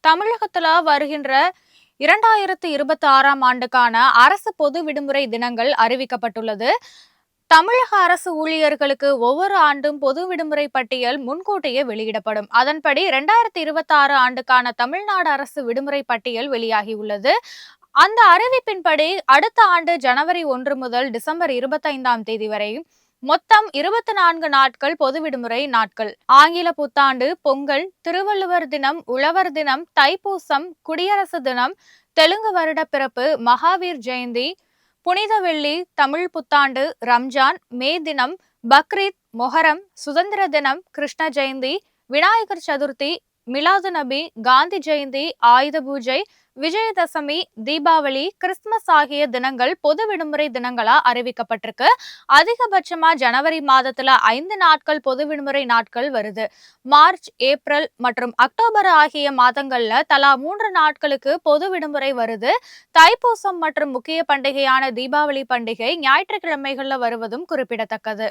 தமிழகத்துல வருகின்ற 2026ஆம் ஆண்டுக்கான அரசு பொது விடுமுறை தினங்கள் அறிவிக்கப்பட்டுள்ளது. தமிழக அரசு ஊழியர்களுக்கு ஒவ்வொரு ஆண்டும் பொது விடுமுறை பட்டியல் முன்கூட்டியே வெளியிடப்படும். அதன்படி 2026 ஆண்டுக்கான தமிழ்நாடு அரசு விடுமுறை பட்டியல் வெளியாகியுள்ளது. அந்த அறிவிப்பின்படி அடுத்த ஆண்டு ஜனவரி 1 முதல் டிசம்பர் 25ஆம் தேதி வரை மொத்தம் 24 நாட்கள் பொது விடுமுறை நாட்கள். ஆங்கில புத்தாண்டு, பொங்கல், திருவள்ளுவர் தினம், உழவர் தினம், தைப்பூசம், குடியரசு தினம், தெலுங்கு வருட பிறப்பு, மகாவீர் ஜெயந்தி, புனித வெள்ளி, தமிழ் புத்தாண்டு, ரம்ஜான், மே தினம், பக்ரீத், மொஹரம், சுதந்திர தினம், கிருஷ்ண ஜெயந்தி, விநாயகர் சதுர்த்தி, மிலாது நபி, காந்தி ஜெயந்தி, ஆயுத பூஜை, விஜயதசமி, தீபாவளி, கிறிஸ்துமஸ் ஆகிய தினங்கள் பொது விடுமுறை தினங்களா அறிவிக்கப்பட்டிருக்கு. அதிகபட்சமா ஜனவரி மாதத்துல 5 நாட்கள் பொது விடுமுறை நாட்கள் வருது. மார்ச், ஏப்ரல் மற்றும் அக்டோபர் ஆகிய மாதங்கள்ல தலா 3 நாட்களுக்கு பொது விடுமுறை வருது. தைப்பூசம் மற்றும் முக்கிய பண்டிகையான தீபாவளி பண்டிகை ஞாயிற்றுக்கிழமைகள்ல வருவதும் குறிப்பிடத்தக்கது.